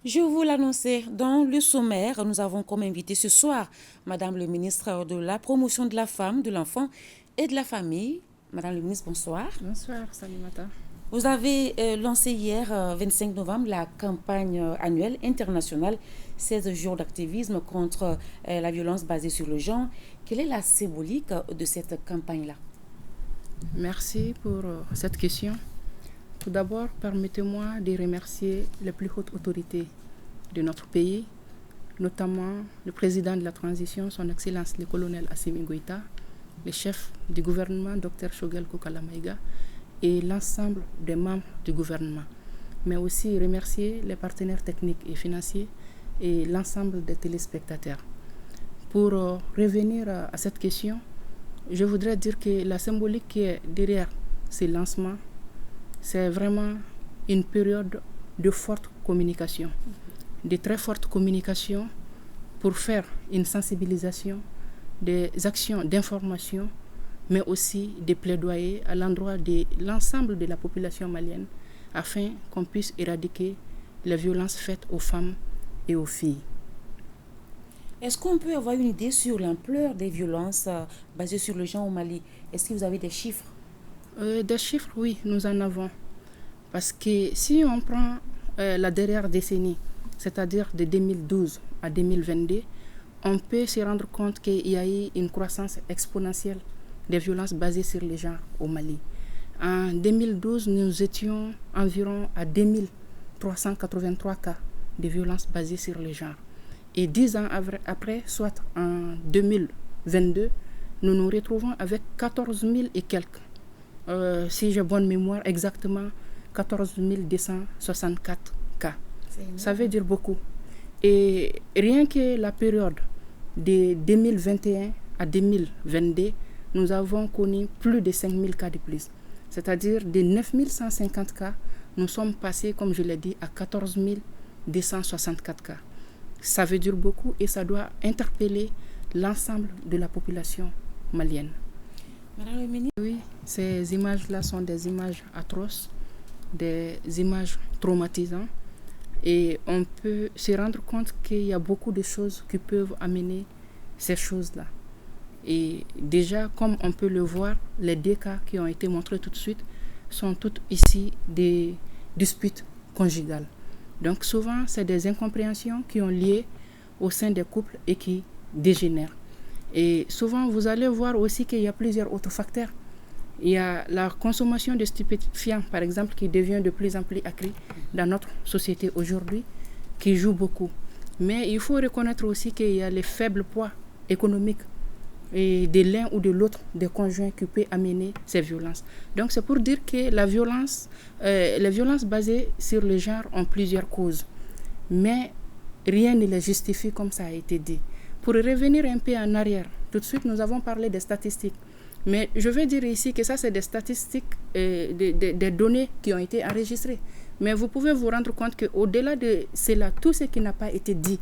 Je vous l'annonçais, dans le sommaire, nous avons comme invité ce soir Madame le ministre de la Promotion de la Femme, de l'Enfant et de la Famille. Madame le ministre, bonsoir. Bonsoir, Salimata. Vous avez lancé hier, 25 novembre, la campagne annuelle internationale 16 jours d'activisme contre la violence basée sur le genre. Quelle est la symbolique de cette campagne-là? Merci pour cette question. Tout d'abord, permettez-moi de remercier les plus hautes autorités de notre pays, notamment le président de la transition, son Excellence le colonel Assimi Goïta, le chef du gouvernement, Dr Choguel Kokalamaïga, et l'ensemble des membres du gouvernement. Mais aussi remercier les partenaires techniques et financiers et l'ensemble des téléspectateurs. Pour revenir à cette question, je voudrais dire que la symbolique qui est derrière ces lancements, c'est vraiment une période de forte communication, de très forte communication pour faire une sensibilisation, des actions d'information, mais aussi des plaidoyers à l'endroit de l'ensemble de la population malienne afin qu'on puisse éradiquer les violences faites aux femmes et aux filles. Est-ce qu'on peut avoir une idée sur l'ampleur des violences basées sur le genre au Mali? Est-ce que vous avez des chiffres? Des chiffres, oui, nous en avons. Parce que si on prend la dernière décennie, c'est-à-dire de 2012 à 2022, on peut se rendre compte qu'il y a eu une croissance exponentielle des violences basées sur le genre au Mali. En 2012, nous étions environ à 2383 cas de violences basées sur le genre. Et 10 ans après, soit en 2022, nous nous retrouvons avec 14 000 et quelques. Si j'ai bonne mémoire, exactement 14 264 cas. Ça veut dire beaucoup. Et rien que la période de 2021 à 2022, nous avons connu plus de 5 000 cas de plus. C'est-à-dire de 9 150 cas, nous sommes passés, comme je l'ai dit, à 14 264 cas. Ça veut dire beaucoup et ça doit interpeller l'ensemble de la population malienne. Madame le ministre? Oui, ces images-là sont des images atroces, des images traumatisantes. Et on peut se rendre compte qu'il y a beaucoup de choses qui peuvent amener ces choses-là. Et déjà, comme on peut le voir, les deux cas qui ont été montrés tout de suite sont toutes ici des disputes conjugales. Donc souvent, c'est des incompréhensions qui ont lieu au sein des couples et qui dégénèrent. Et souvent, vous allez voir aussi qu'il y a plusieurs autres facteurs. Il y a la consommation de stupéfiants, par exemple, qui devient de plus en plus accrue dans notre société aujourd'hui, qui joue beaucoup. Mais il faut reconnaître aussi qu'il y a les faibles poids économiques et de l'un ou de l'autre des conjoints qui peut amener ces violences. Donc c'est pour dire que les violences basées sur le genre ont plusieurs causes. Mais rien ne les justifie comme ça a été dit. Pour revenir un peu en arrière, tout de suite nous avons parlé des statistiques. Mais je veux dire ici que ça, c'est des statistiques, des données qui ont été enregistrées. Mais vous pouvez vous rendre compte qu'au-delà de cela, tout ce qui n'a pas été dit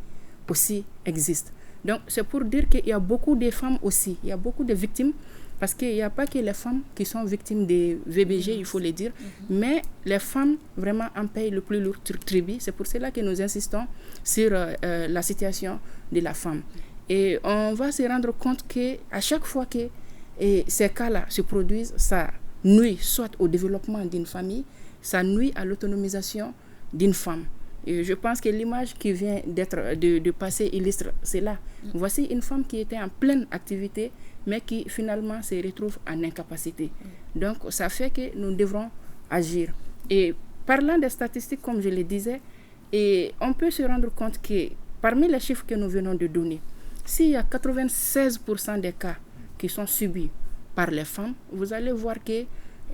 aussi existe. Donc, c'est pour dire qu'il y a beaucoup de femmes aussi, il y a beaucoup de victimes, parce qu'il n'y a pas que les femmes qui sont victimes des VBG, il faut le dire, mais les femmes vraiment en payent le plus lourd tribut. C'est pour cela que nous insistons sur la situation de la femme. Et on va se rendre compte qu'à chaque fois que ces cas-là se produisent, ça nuit soit au développement d'une famille, ça nuit à l'autonomisation d'une femme. Et je pense que l'image qui vient de passer illustre cela. Voici une femme qui était en pleine activité, mais qui finalement se retrouve en incapacité. Donc ça fait que nous devrons agir. Et parlant des statistiques, comme je le disais, et on peut se rendre compte que parmi les chiffres que nous venons de donner, s'il y a 96% des cas qui sont subis par les femmes, vous allez voir que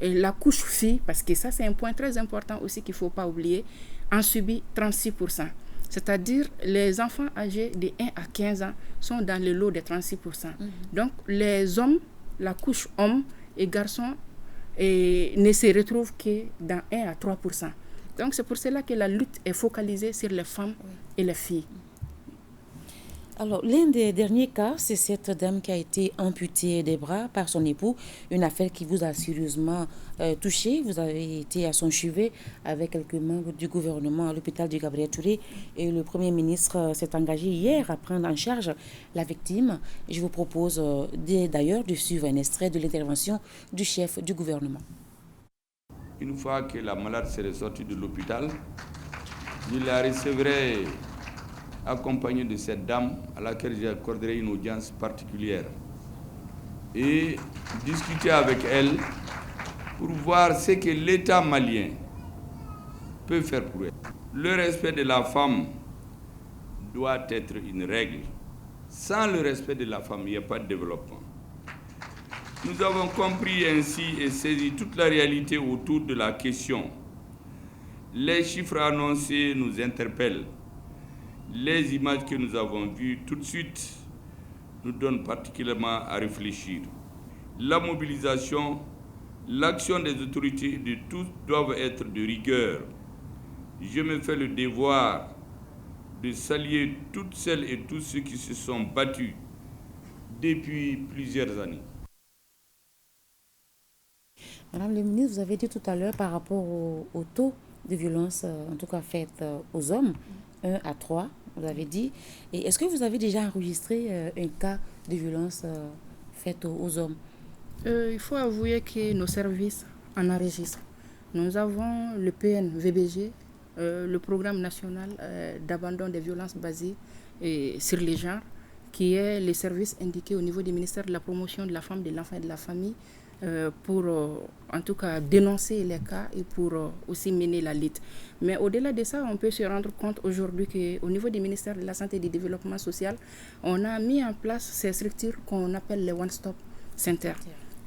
la couche fille, parce que ça c'est un point très important aussi qu'il ne faut pas oublier, en subit 36%. C'est-à-dire les enfants âgés de 1 à 15 ans sont dans le lot de 36%. Donc les hommes, la couche homme et garçons ne se retrouvent que dans 1 à 3%. Donc c'est pour cela que la lutte est focalisée sur les femmes et les filles. Alors, l'un des derniers cas, c'est cette dame qui a été amputée des bras par son époux, une affaire qui vous a sérieusement touché. Vous avez été à son chevet avec quelques membres du gouvernement à l'hôpital du Gabriel Touré et le Premier ministre s'est engagé hier à prendre en charge la victime. Je vous propose d'ailleurs de suivre un extrait de l'intervention du chef du gouvernement. Une fois que la malade serait sortie de l'hôpital, je la recevrai accompagné de cette dame à laquelle j'accorderai une audience particulière et discuter avec elle pour voir ce que l'État malien peut faire pour elle. Le respect de la femme doit être une règle. Sans le respect de la femme, il n'y a pas de développement. Nous avons compris ainsi et saisi toute la réalité autour de la question. Les chiffres annoncés nous interpellent. Les images que nous avons vues tout de suite nous donnent particulièrement à réfléchir. La mobilisation, l'action des autorités de tous doivent être de rigueur. Je me fais le devoir de saluer toutes celles et tous ceux qui se sont battus depuis plusieurs années. Madame le ministre, vous avez dit tout à l'heure par rapport au taux de violence, en tout cas faite aux hommes, 1 à 3, vous avez dit. Et est-ce que vous avez déjà enregistré un cas de violence faite aux hommes? Il faut avouer que nos services en enregistrent. Nous avons le PNVBG, le Programme national d'abandon des violences basées sur les genres, qui est le service indiqué au niveau du ministère de la promotion de la femme, de l'enfant et de la famille, pour en tout cas dénoncer les cas et pour aussi mener la lutte. Mais au-delà de ça, on peut se rendre compte aujourd'hui qu'au niveau du ministère de la Santé et du Développement social, on a mis en place ces structures qu'on appelle les One-Stop Center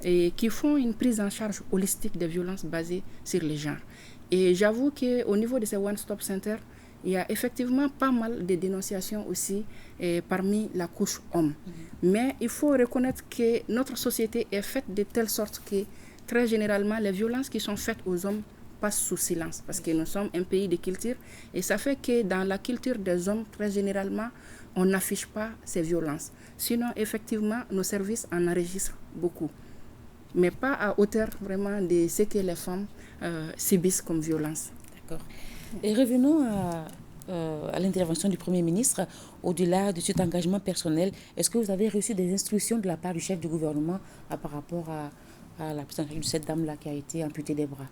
et qui font une prise en charge holistique des violences basées sur les genres. Et j'avoue qu'au niveau de ces One-Stop Center, il y a effectivement pas mal de dénonciations aussi parmi la couche homme. Mais il faut reconnaître que notre société est faite de telle sorte que très généralement les violences qui sont faites aux hommes passent sous silence parce que nous sommes un pays de culture et ça fait que dans la culture des hommes, très généralement, on n'affiche pas ces violences. Sinon, effectivement, nos services en enregistrent beaucoup, mais pas à hauteur vraiment de ce que les femmes subissent comme violence. D'accord. Et revenons à l'intervention du Premier ministre. Au-delà de cet engagement personnel, est-ce que vous avez reçu des instructions de la part du chef du gouvernement par rapport à la prise en charge de cette dame-là qui a été amputée des bras?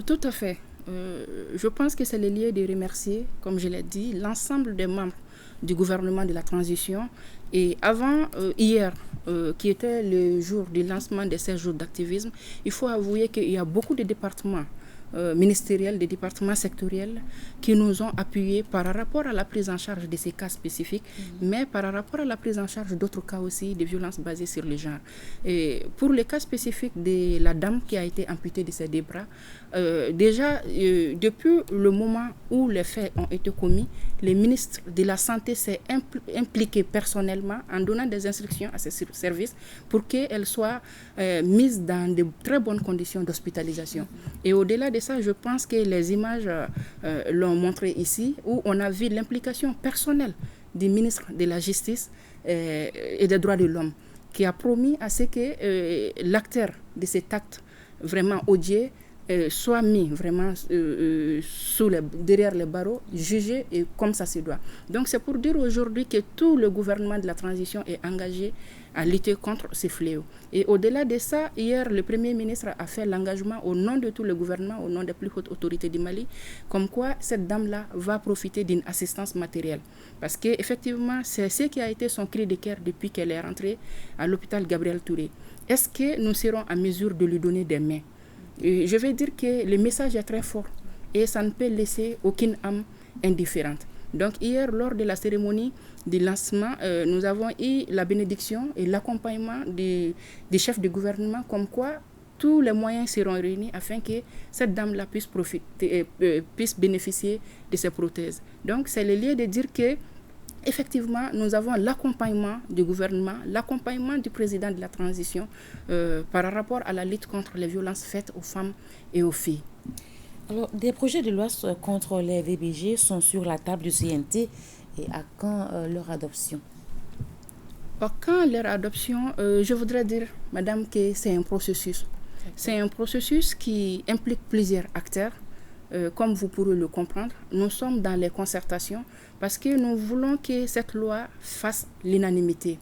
Tout à fait. Je pense que c'est le lieu de remercier, comme je l'ai dit, l'ensemble des membres du gouvernement de la transition. Et avant hier, qui était le jour du lancement de ces jours d'activisme, il faut avouer qu'il y a beaucoup de départements ministériels, des départements sectoriels qui nous ont appuyés par rapport à la prise en charge de ces cas spécifiques, mais par rapport à la prise en charge d'autres cas aussi de violences basées sur le genre. Et pour le cas spécifique de la dame qui a été amputée de ses deux bras, déjà depuis le moment où les faits ont été commis, le ministre de la Santé s'est impliqué personnellement en donnant des instructions à ses services pour qu'elle soit mise dans de très bonnes conditions d'hospitalisation. Et au-delà de ça, je pense que les images l'ont montré ici, où on a vu l'implication personnelle du ministre de la Justice et des droits de l'homme, qui a promis à ce que l'acteur de cet acte vraiment odieux soit mis vraiment derrière les barreaux, jugé et comme ça se doit. Donc c'est pour dire aujourd'hui que tout le gouvernement de la transition est engagé à lutter contre ces fléaux. Et au-delà de ça, hier, le Premier ministre a fait l'engagement au nom de tout le gouvernement, au nom des plus hautes autorités du Mali, comme quoi cette dame-là va profiter d'une assistance matérielle. Parce qu'effectivement, c'est ce qui a été son cri de cœur depuis qu'elle est rentrée à l'hôpital Gabriel Touré. Est-ce que nous serons en mesure de lui donner des mains? Et je vais dire que le message est très fort et ça ne peut laisser aucune âme indifférente. Donc hier, lors de la cérémonie du lancement, nous avons eu la bénédiction et l'accompagnement des chefs du gouvernement, comme quoi tous les moyens seront réunis afin que cette dame-là puisse bénéficier de ces prothèses. Donc c'est le lieu de dire que effectivement, nous avons l'accompagnement du gouvernement, l'accompagnement du président de la transition par rapport à la lutte contre les violences faites aux femmes et aux filles. Alors, des projets de loi contre les VBG sont sur la table du CNT. et à quand leur adoption? Quand leur adoption, je voudrais dire, madame, que c'est un processus. C'est un processus qui implique plusieurs acteurs. Comme vous pourrez le comprendre, nous sommes dans les concertations parce que nous voulons que cette loi fasse l'unanimité.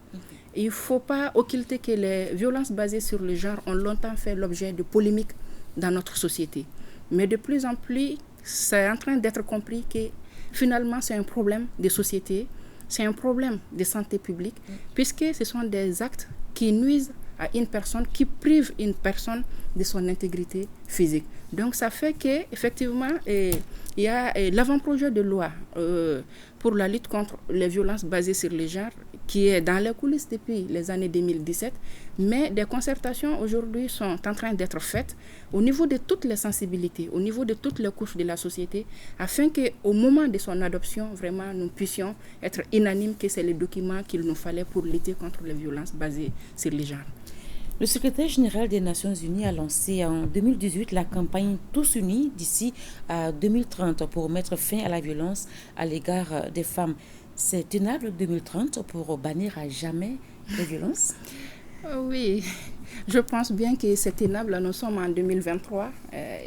Il ne faut pas occulter que les violences basées sur le genre ont longtemps fait l'objet de polémiques dans notre société. Mais de plus en plus, c'est en train d'être compris que finalement, c'est un problème de société, c'est un problème de santé publique, puisque ce sont des actes qui nuisent à une personne, qui privent une personne de son intégrité physique. Donc, ça fait qu'effectivement, il y a l'avant-projet de loi pour la lutte contre les violences basées sur le genre qui est dans les coulisses depuis les années 2017, mais des concertations aujourd'hui sont en train d'être faites au niveau de toutes les sensibilités, au niveau de toutes les couches de la société, afin qu'au moment de son adoption, vraiment, nous puissions être unanimes que c'est le document qu'il nous fallait pour lutter contre les violences basées sur le genre. Le secrétaire général des Nations Unies a lancé en 2018 la campagne Tous Unis d'ici à 2030 pour mettre fin à la violence à l'égard des femmes. C'est tenable 2030 pour bannir à jamais les violences? Oui, je pense bien que c'est tenable. Nous sommes en 2023,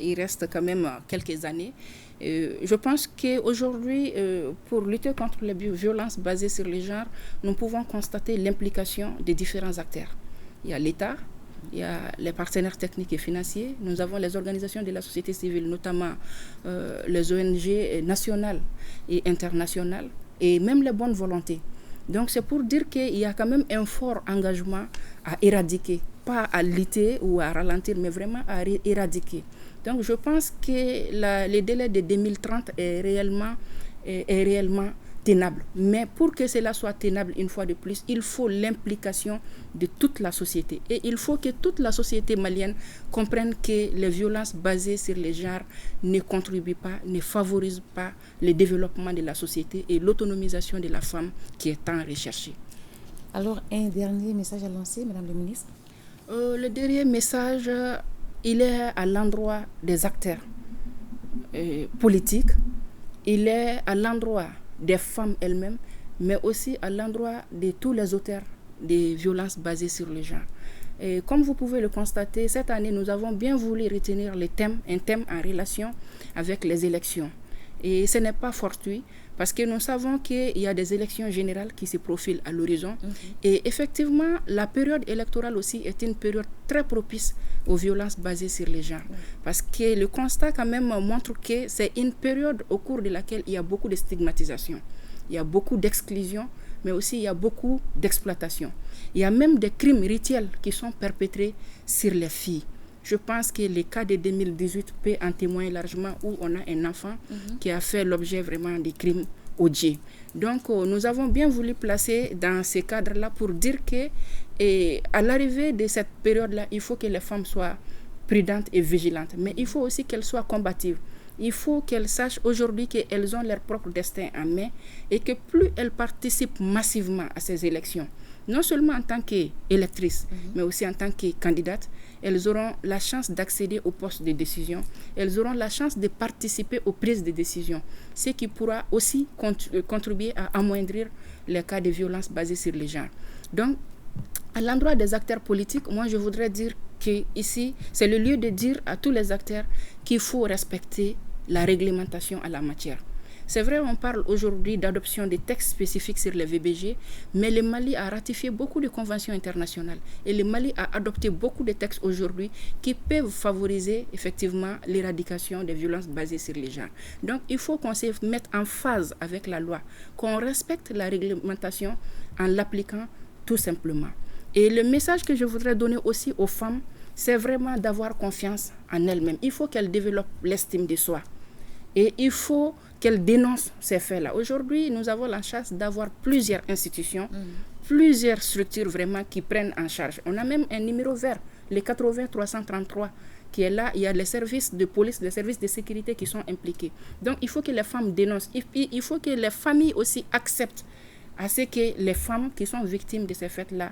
il reste quand même quelques années. Je pense qu'aujourd'hui, pour lutter contre les violences basées sur le genre, nous pouvons constater l'implication des différents acteurs. Il y a l'État, il y a les partenaires techniques et financiers, nous avons les organisations de la société civile, notamment les ONG nationales et internationales, et même les bonnes volontés. Donc c'est pour dire qu'il y a quand même un fort engagement à éradiquer, pas à lutter ou à ralentir, mais vraiment à éradiquer. Donc je pense que le délai de 2030 est réellement tenable. Mais pour que cela soit tenable une fois de plus, il faut l'implication de toute la société. Et il faut que toute la société malienne comprenne que les violences basées sur les genres ne contribuent pas, ne favorisent pas le développement de la société et l'autonomisation de la femme qui est tant recherchée. Alors, un dernier message à lancer, Madame la Ministre? Le dernier message, il est à l'endroit des acteurs politiques, il est à l'endroit des femmes elles-mêmes, mais aussi à l'endroit de tous les auteurs des violences basées sur le genre. Et comme vous pouvez le constater, cette année, nous avons bien voulu retenir un thème en relation avec les élections. Et ce n'est pas fortuit, parce que nous savons qu'il y a des élections générales qui se profilent à l'horizon. Et effectivement, la période électorale aussi est une période très propice aux violences basées sur les genres. Parce que le constat quand même montre que c'est une période au cours de laquelle il y a beaucoup de stigmatisation, il y a beaucoup d'exclusion, mais aussi il y a beaucoup d'exploitation. Il y a même des crimes rituels qui sont perpétrés sur les filles. Je pense que le cas de 2018 peut en témoigner largement, où on a un enfant qui a fait l'objet vraiment des crimes odieux. Donc, nous avons bien voulu placer dans ce cadre-là pour dire que, à l'arrivée de cette période-là, il faut que les femmes soient prudentes et vigilantes. Mais il faut aussi qu'elles soient combatives. Il faut qu'elles sachent aujourd'hui qu'elles ont leur propre destin en main et que plus elles participent massivement à ces élections, non seulement en tant qu'électrices, mais aussi en tant que candidates, elles auront la chance d'accéder aux postes de décision, elles auront la chance de participer aux prises de décision, ce qui pourra aussi contribuer à amoindrir les cas de violence basées sur les genres. Donc, à l'endroit des acteurs politiques, moi je voudrais dire qu'ici, c'est le lieu de dire à tous les acteurs qu'il faut respecter la réglementation en la matière. C'est vrai, on parle aujourd'hui d'adoption des textes spécifiques sur les VBG, mais le Mali a ratifié beaucoup de conventions internationales et le Mali a adopté beaucoup de textes aujourd'hui qui peuvent favoriser effectivement l'éradication des violences basées sur les genres. Donc, il faut qu'on se mette en phase avec la loi, qu'on respecte la réglementation en l'appliquant tout simplement. Et le message que je voudrais donner aussi aux femmes, c'est vraiment d'avoir confiance en elles-mêmes. Il faut qu'elles développent l'estime de soi. Et il faut qu'elles dénoncent ces faits-là. Aujourd'hui, nous avons la chance d'avoir plusieurs institutions, plusieurs structures vraiment qui prennent en charge. On a même un numéro vert, le 80-333, qui est là. Il y a les services de police, les services de sécurité qui sont impliqués. Donc, il faut que les femmes dénoncent. Et puis, il faut que les familles aussi acceptent à ce que les femmes qui sont victimes de ces faits-là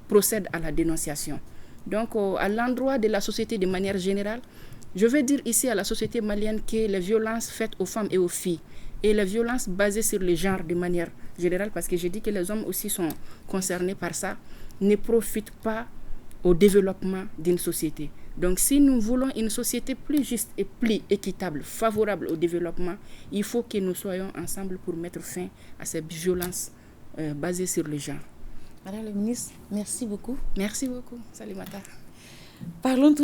procèdent à la dénonciation. Donc, à l'endroit de la société de manière générale, je veux dire ici à la société malienne que les violences faites aux femmes et aux filles et les violences basées sur le genre de manière générale, parce que j'ai dit que les hommes aussi sont concernés par ça, ne profitent pas au développement d'une société. Donc si nous voulons une société plus juste et plus équitable, favorable au développement, il faut que nous soyons ensemble pour mettre fin à ces violences basées sur le genre. Madame la ministre, merci beaucoup. Merci beaucoup, Salimata. Parlons tout